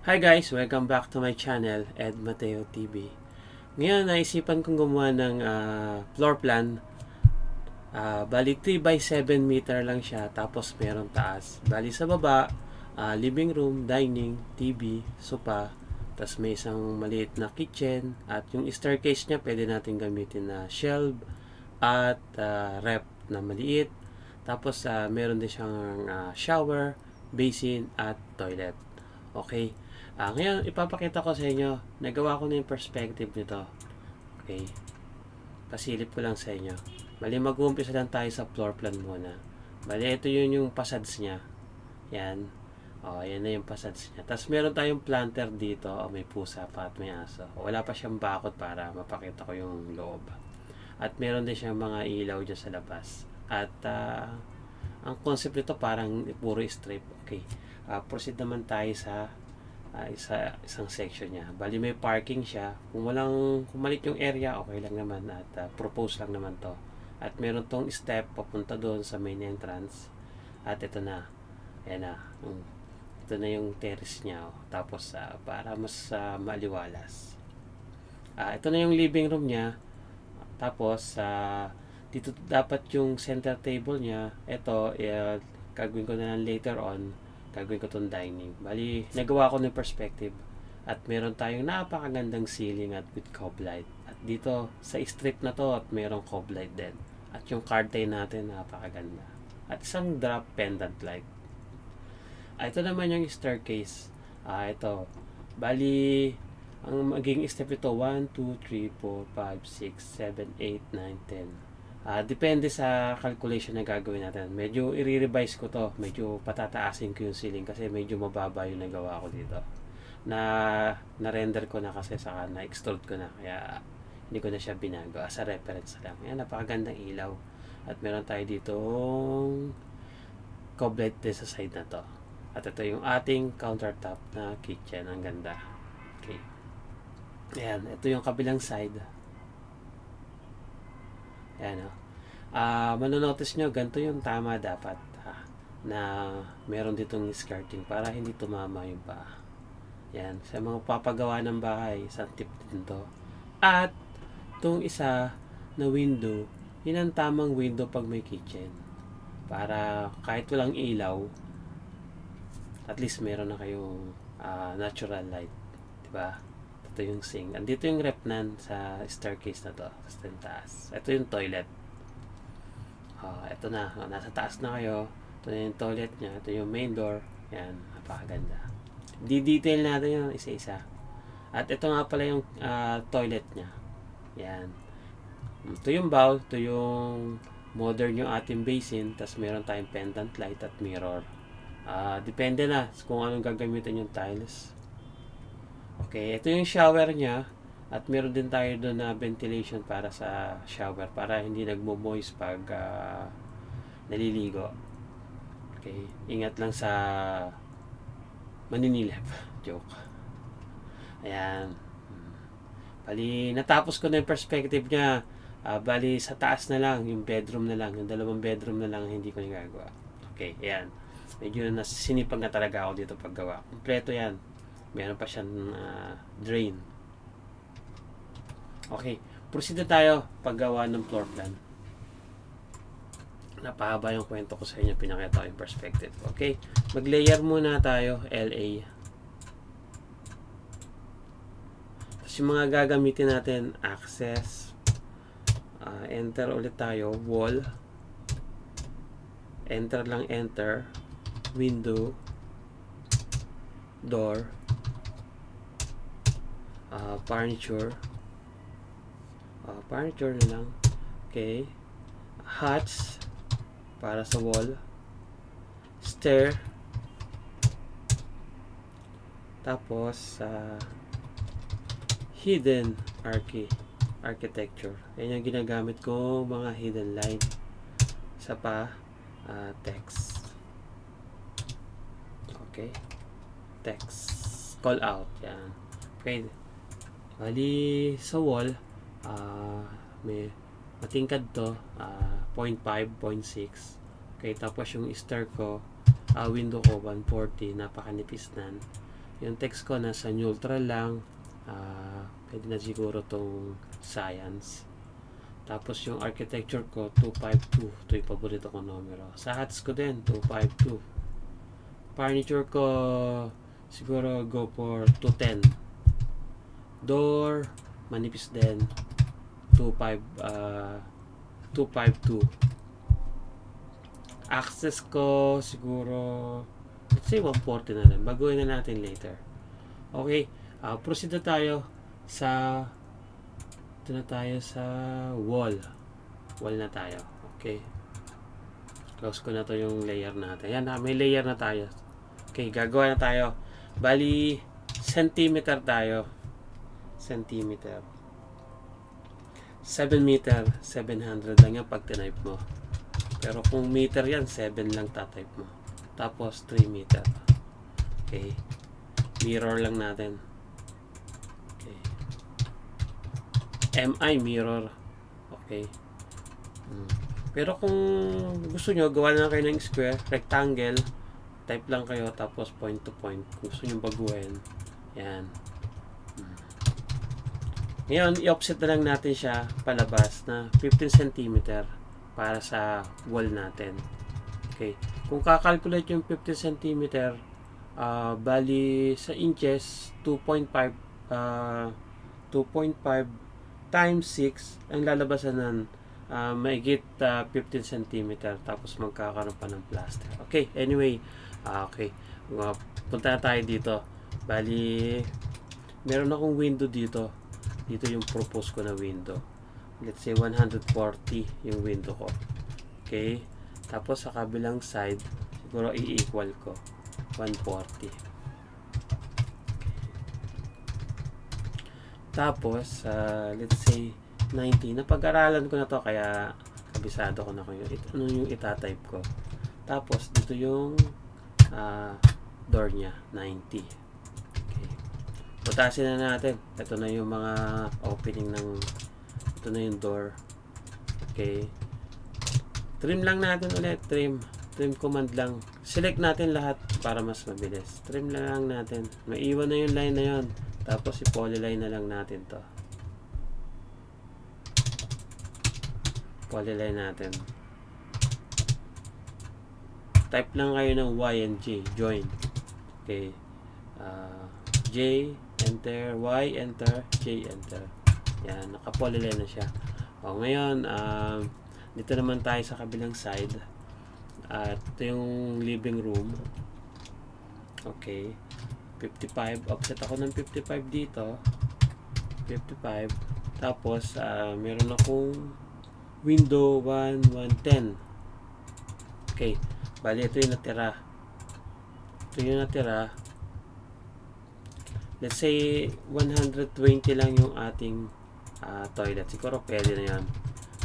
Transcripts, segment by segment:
Hi guys! Welcome back to my channel, Ed Mateo TV. Ngayon, naisipan kong gumawa ng floor plan. Bali 3 by 7 meter lang siya, tapos meron taas. Bali sa baba, living room, dining, TV, sofa, tapos may isang maliit na kitchen, at yung staircase niya pwede natin gamitin na shelf at rep na maliit. Tapos meron din siyang shower, basin at toilet. Okay. Ngayon, ipapakita ko sa inyo. Nagawa ko na yung perspective nito. Okay. Pasilip ko lang sa inyo. Bali, mag-uumpisa lang tayo sa floor plan muna. Bali, ito yun yung facades niya. Yan. Yan na yung facades niya. Tapos, meron tayong planter dito. May pusa pa at may aso. Wala pa siyang bakod para mapakita ko yung loob. At meron din siyang mga ilaw dyan sa labas. At, ang concept nito parang puro strip. Okay. Proceed naman tayo sa isang section niya. Bali may parking siya. Kung malit yung area, okay lang naman. At propose lang naman to. At meron tong step papunta doon sa main entrance. At ito na. Ayan na. Ito na yung terrace niya. Tapos para mas maliwalas. Ito na yung living room niya. Tapos dito dapat yung center table niya. Ito, gagawin ko na lang later on. Gagawin ko itong dining. Bali, nagawa ko ng perspective. At meron tayong napakagandang ceiling at with cob light. At dito, sa strip na to, at merong cob light din. At yung card tray natin, napakaganda. At isang drop pendant light. Ito naman yung staircase. Ito. Bali, ang magiging step ito, 1, 2, 3, 4, 5, 6, 7, 8, 9, 10. Depende sa calculation na gagawin natin. Medyo i-revise ko to. Medyo patataasin ko yung ceiling kasi medyo mababa yung nagawa ko dito. Na-render ko na kasi saka na-extrude ko na. Kaya hindi ko na siya binago. As a reference lang. Ayan, napakagandang ilaw. At meron tayo ditong coblet din sa side na to. At ito yung ating countertop na kitchen. Ang ganda. Okay. Ayan, ito yung kabilang side. Ayan o. Manonotice nyo, ganito yung tama dapat. Na meron ditong skirting para hindi tumama yung paa. Yan. Sa mga papagawa ng bahay, isang tip din to. At, itong isa na window, yun ang tamang window pag may kitchen. Para kahit walang ilaw, at least meron na kayong natural light. Diba? Ito yung sink. Andito yung repnan sa staircase na to. Sa taas. Ito yung toilet. Ito na. Nasa taas na kayo. Ito na yung toilet niya. Ito yung main door. Yan. Napakaganda. Di-detail natin yung isa-isa. At ito nga pala yung toilet niya. Yan. Ito yung bowl. Ito yung modern yung ating basin. Tapos meron tayong pendant light at mirror. Depende na kung anong gagamitin yung tiles. Okay, ito yung shower niya. At meron din tayo doon na ventilation para sa shower. Para hindi nagmo-moist pag naliligo. Okay, ingat lang sa maninilip. Joke. Ayan. Bali, natapos ko na yung perspective niya. Bali, sa taas na lang. Yung bedroom na lang. Yung dalawang bedroom na lang hindi ko nagagawa. Okay, ayan. Medyo nasinipag na talaga ako dito paggawa. Kompleto yan. Meron pa siyang drain. Okay, proceed na tayo paggawa ng floor plan. Napahaba yung kwento ko sa inyo, pinakita ko yung perspective. Okay, mag-layer muna tayo, LA. Tapos yung mga gagamitin natin, access, enter ulit tayo, wall, enter lang, enter, window, door, furniture na lang. Okay, hatch para sa wall, stair, tapos hidden architecture. Yan yung ginagamit ko, mga hidden line. Isa pa, text. Okay, text, call out. Yan. Okay, bali sa wall, may matingkad to, 0.5, 0.6. Okay, tapos yung stair ko, window ko 140, napakanipis nan. Yung text ko nasa neutral lang. Pwede na siguro tong science. Tapos yung architecture ko 252. Ito yung paborito kong numero. Sa hats ko din 252. Furniture ko siguro go for 210. Door manipis din 252. Access ko siguro let's say 140 na lang. Baguhin na natin later. Okay, proceed na tayo sa ito na tayo sa wall na tayo. Okay, close ko na to yung layer natin. Yan, may layer na tayo. Okay, gagawa na tayo. Bali centimeter tayo. Centimeter 7 meter 700 lang yan pag tinype mo. Pero kung meter yan 7 lang tatype mo. Tapos 3 meter. Okay, mirror lang natin. Okay, MI mirror. Okay. Pero kung gusto nyo gawa na kayo ng square, rectangle, type lang kayo tapos point to point. Kung gusto nyo baguhin, yan. Ngayon, i-offset na lang natin siya palabas na 15 cm para sa wall natin. Okay. Kung kakalculate yung 15 cm, bali sa inches, 2.5 times 6 ang lalabasan nun, maigit 15 cm tapos magkakaroon pa ng plaster. Okay, anyway, okay, punta na tayo dito. Bali meron akong window dito yung propose ko na window, let's say 140 yung window ko. Okay, tapos sa kabilang side siguro i-equal ko 140. Tapos let's say 90. Napag-aralan ko na to kaya kabisado ko na kung ano yung itatype ko. Tapos dito yung door nya 90. Okay, butasin na natin. Ito na yung mga opening ng ito na yung door. Okay, trim lang natin ulit. Trim command lang. Select natin lahat para mas mabilis. Trim lang natin. Maiwan na yung line na yun. Tapos i-polyline na lang natin to. Polyline natin. Type lang kayo ng Y and J. Join. Okay. J, enter. Y, enter. J, enter. Yan. Naka-polyline na siya. O, ngayon, dito naman tayo sa kabilang side. Ito yung living room. Okay. 55. Offset ako ng 55 dito. 55. Tapos, meron akong window 110. Okay. Bali, ito yung natira. Let's say, 120 lang yung ating toilet. Siguro pwede na yan.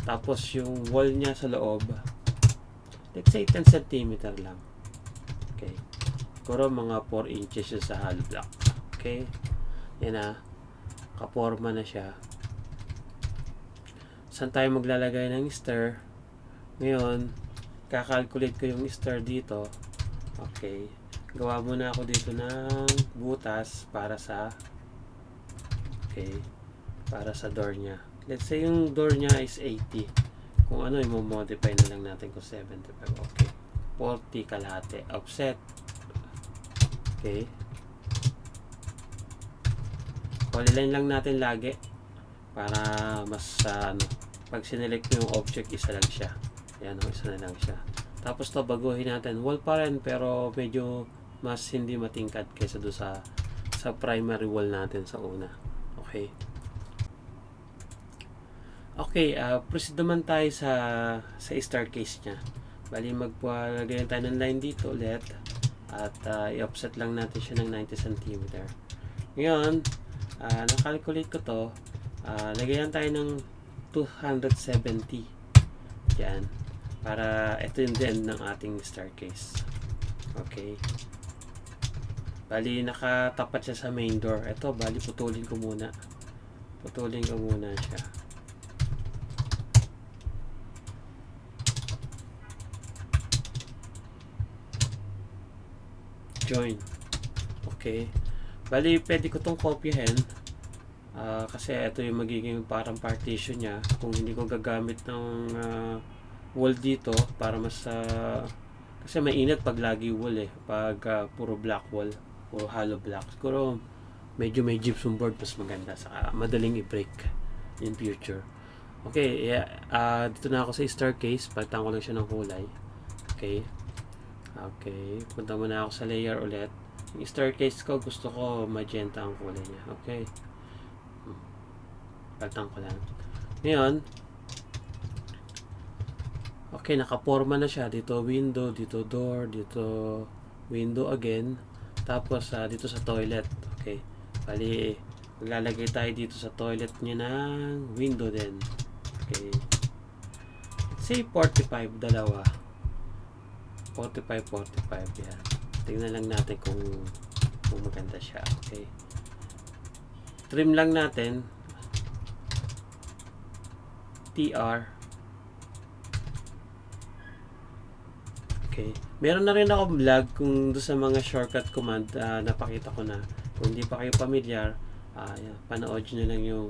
Tapos, yung wall niya sa loob, let's say, 10 cm lang. Okay. Siguro mga 4 inches yung sa hollow block. Okay. Yan na. Kaporma na siya. Saan tayo maglalagay ng stair? Ngayon, kakalculate ko yung stair dito. Okay. Gawa muna ako dito ng butas para sa door nya. Let's say yung door nya is 80. Kung ano, i-modify na lang natin kung 75. Okay. 40 kalahati. Offset. Okay. Polyline lang natin lagi para mas pag sinelect mo yung object, isa lang siya. Yan, isa na lang siya. Tapos to baguhin natin. Wall pa rin pero medyo mas hindi matingkad kaysa do sa primary wall natin sa una. Okay. Okay, proceed naman tayo sa staircase nya. Bali magpalagay tayo ng line dito ulit at i-offset lang natin siya ng 90 cm. Ngayon, na-calculate ko to. Lagayan tayo ng 270. Yan. Para ito yung end ng ating staircase. Okay. Bali, nakatapat siya sa main door. Ito, bali, putulin ko muna siya. Join. Okay. Bali, pwede ko itong kopyahin. Kasi ito yung magiging parang partition niya. Kung hindi ko gagamit ng wall dito para mas kasi mainit pag lagi wall eh. Pag puro black wall, puro hollow block. Siguro medyo may gypsum board mas maganda. Saka madaling i-break in future. Okay, dito na ako sa staircase. Palitan ko lang siya ng kulay. Okay. Okay, punta muna ako sa layer ulit. Yung staircase ko, gusto ko magenta ang kulay niya. Okay. Palitan ko lang. Ngayon, okay, nakaporma na siya. Dito window, dito door, dito window again. Tapos, dito sa toilet. Okay. Bali, maglalagay tayo dito sa toilet niya ng window din. Okay. Say 45, dalawa. 45, 45. Yan. Tingnan lang natin kung maganda siya. Okay. Trim lang natin. TR. Okay. Meron na rin ako vlog kung doon sa mga shortcut command napakita ko na. Kung hindi pa kayo familiar, panood nyo lang yung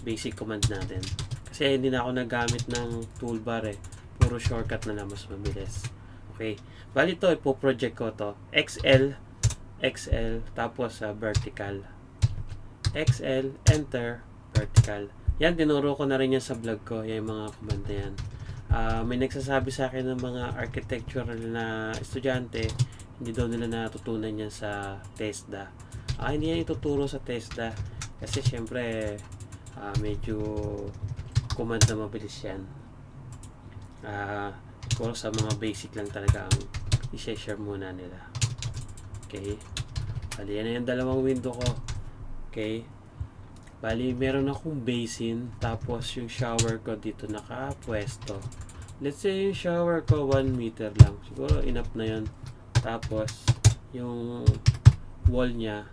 basic command natin. Kasi hindi na ako nagamit ng toolbar eh. Puro shortcut na lang, mas mabilis. Okay. Bali ito, ipo-project ko to. XL, tapos vertical. XL, enter, vertical. Yan, tinuro ko na rin yan sa vlog ko. Yan yung mga command na yan. May nagsasabi sa akin ng mga architectural na estudyante, hindi daw nila natutunan yan sa TESDA. Hindi yan ituturo sa TESDA. Kasi syempre, medyo command na mabilis yan. Siguro sa mga basic lang talaga ang i-share muna nila. Okay. Bali, yan na yung dalawang window ko. Okay. Bali, meron akong basin. Tapos, yung shower ko dito nakapwesto. Let's say, yung shower ko 1 meter lang. Siguro, enough na yun. Tapos, yung wall niya,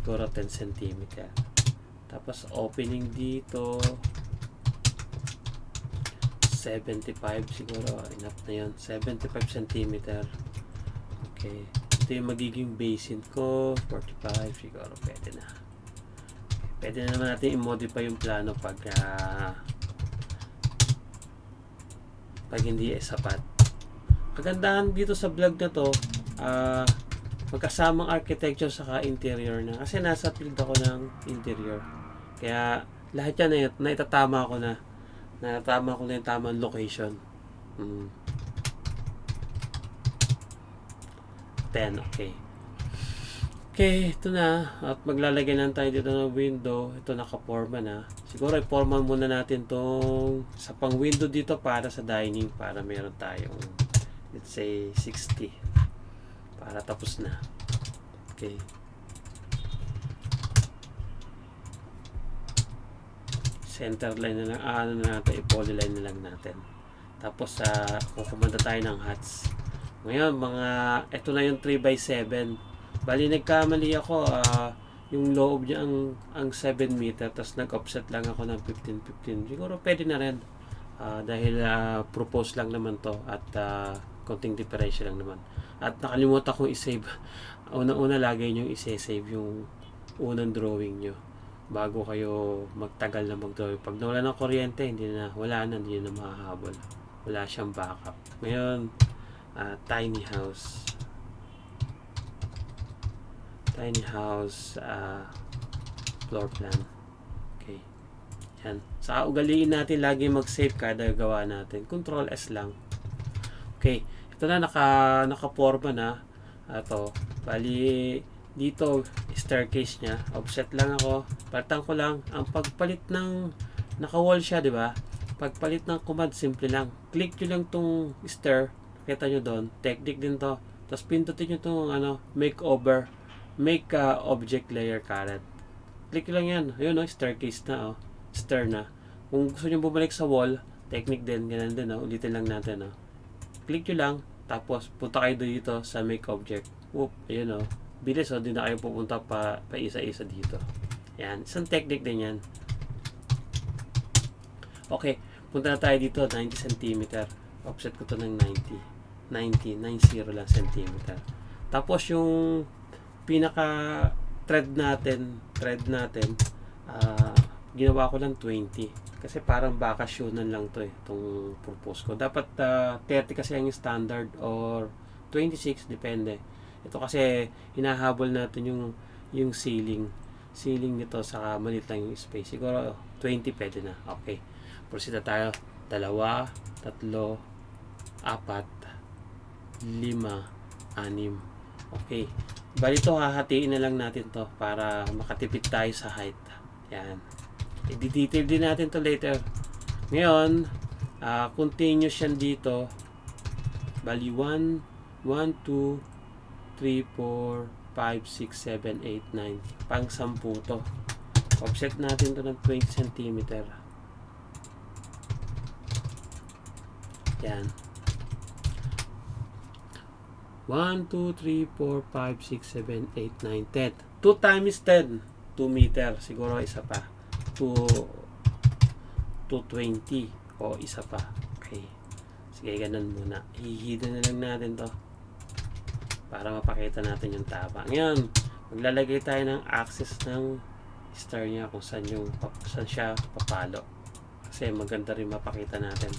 siguro 10 cm. Tapos, opening dito 75 siguro, enough na yun. 75 cm. Okay. Ito yung magiging basin ko. 45 siguro, pwede na. Pwede na naman natin i-modify yung plano pag hindi sapat. Kagandahan dito sa vlog na to, magkasamang architecture saka interior na. Kasi nasa field ako ng interior. Kaya lahat yan naitatama ko na. Natama ko na yung tamang location. 10, okay. Okay, ito na. At maglalagay lang tayo dito ng window. Ito nakaporma na. Siguro i-forma muna natin tong sa pang window dito para sa dining. Para meron tayong, let's say, 60. Para tapos na. Okay. Center line na lang. Ano na natin, i-polyline na lang natin. Tapos, kukumanda tayo ng hats. Ngayon, ito na yung 3x7. Bali, nagkamali ako. Yung loob niya ang 7 meter. Tapos, nag-offset lang ako ng 15-15. Siguro, pwede na rin. Dahil, propose lang naman to. At, konting differential lang naman. At, nakalimutan kong i-save. Una-una, lagay nyo i-save yung unang drawing nyo. Bago kayo magtagal na mag-drawing. Pag nawala ng kuryente, hindi na mahahabol. Wala siyang backup. Ngayon, tiny house. Tiny house floor plan. Okay. Yan. Sa ugaliin natin lagi mag-save kada gawa natin. Control S lang. Okay. Ito na naka-forma na. Ito. Bali dito staircase niya. Offset lang ako. Palitan ko lang ang pagpalit ng naka-wall siya, di ba? Pagpalit ng command simple lang. Click niyo lang tong stair. Kita nyo doon. Technique din to. Tapos pindutin nyo tong makeover. Make object layer current. Click lang yan. Ayun, staircase na. Stair na. Kung gusto nyo bumalik sa wall, technique din. Ganun din. Ulitin lang natin. Click nyo lang. Tapos, punta kayo dito sa make object. Whoop. Ayun, bilis. Di na kayo pupunta pa isa-isa dito. Yan. Isang technique din yan. Okay. Punta na tayo dito. 90 cm. Offset ko to ng 90 lang cm. Tapos yung pinaka thread natin, ginawa ko lang 20. Kasi parang bakasyonan lang to itong purpose ko. Dapat 30 kasi ang standard or 26, depende. Ito kasi hinahabol natin yung ceiling nito, saka maliit lang yung space. Siguro 20 pwede na. Okay. Proceed na tayo. 2, 3, 4, 5, 6. Okay. Bali ito, hahatiin na lang natin to para makatipid tayo sa height. Yan. I-detail din natin to later. Ngayon, continuous yan dito. Bali 1, 2, 3, 4, 5, 6, 7, 8, 9. Pang 10 to. Offset natin to ng 20 cm. Yan. 1, 2, 3, 4, 5, 6, 7, 8, 9, 10. 2 times 10. 2 meter. Siguro isa pa. 220. O isa pa. Okay. Sige, ganun muna. Hihida na lang natin to para mapakita natin yung tama. Ngayon, maglalagay tayo ng axis ng star niya kung saan siya papalo. Kasi maganda rin mapakita natin.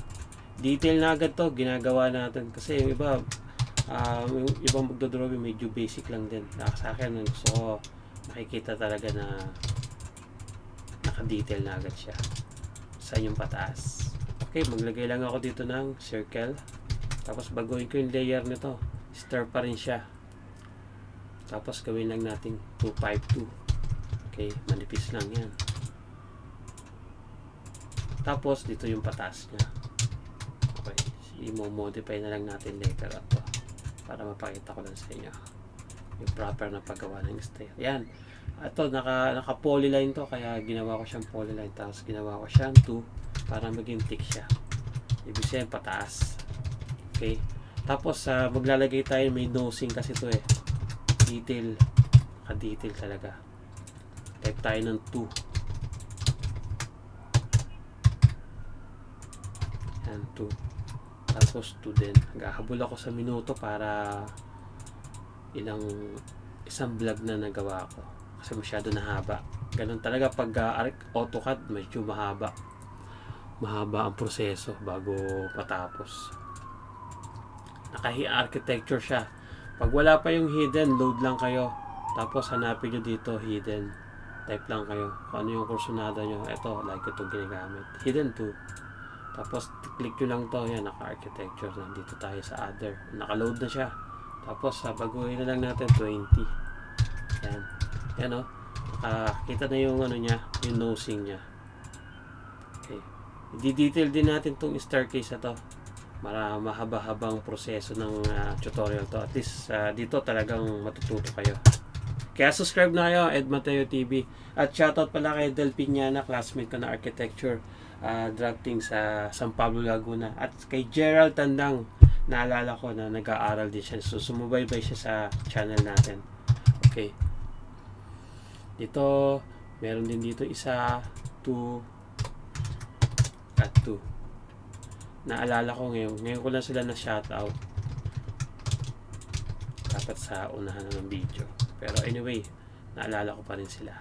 Detail na agad to. Ginagawa natin. Kasi yung iba, yung ibang magdodrawing medyo basic lang din. Sa akin, gusto ko makikita talaga na naka-detail na agad siya. Saan yung pataas. Okay, maglagay lang ako dito ng circle. Tapos baguhin ko yung layer nito. Star pa rin siya. Tapos gawin lang natin 252. Okay, manipis lang yan. Tapos dito yung pataas niya. Okay, i-modify na lang natin later ito para mapakita ko lang sa inyo yung proper na paggawa ng stair. Yan. Ito, naka polyline to, kaya ginawa ko siyang polyline. Tapos ginawa ko siyang 2 para maging thick siya. Ibig sabihin pataas. Okay. Tapos maglalagay tayo, may nosing kasi to detail. Naka-detail talaga. Type tayo ng 2. Yan, 2. Tapos 2 din. Naghahabol ako sa minuto para isang vlog na nagawa ko. Kasi masyado nahaba. Ganun talaga pag AutoCAD, medyo mahaba ang proseso bago matapos. Naka-architecture siya. Pag wala pa yung hidden, load lang kayo. Tapos hanapin nyo dito, hidden. Type lang kayo kung ano yung kursunada nyo. Ito, like itong ginagamit. Hidden 2. Tapos click nyo lang to. Yan, naka-architecture. Nandito tayo sa other. Naka-load na siya. Tapos baguhin na lang natin 20. Yan. Yan o. Nakakita na yung ano niya, yung nosing niya. Okay. I-detail din natin tong staircase na to. Mahaba-habang proseso ng tutorial to. At least dito talagang matututo kayo. Kaya subscribe na kayo, Ed Mateo TV. At shoutout pala kay Del Piñana, classmate ko na architecture drafting sa San Pablo, Laguna. At kay Gerald Tandang, naalala ko na nag-aaral din siya. So sumubaybay siya sa channel natin. Okay. Dito, meron din dito isa, 2, at 2. Naalala ko ngayon ko lang sila na shoutout. Dapat sa unahan na ng video. Pero anyway, naalala ko pa rin sila.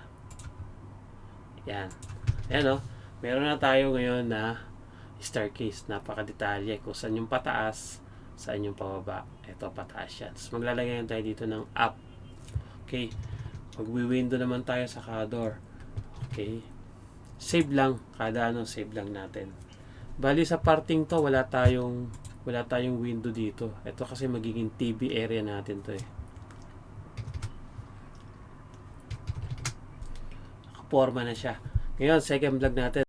Yan. Ayan o. Meron na tayo ngayon na staircase. Napaka-detalye. Kung saan yung pataas, saan yung pababa. Ito, pataas yan. Tapos maglalagay tayo dito ng up. Okay. Magwi-window naman tayo sa door. Okay. Save lang. Kada save lang natin. Bali sa parting to, wala tayong window dito. Ito kasi magiging TV area natin to Nakaporma na siya. Ngayon, second vlog natin.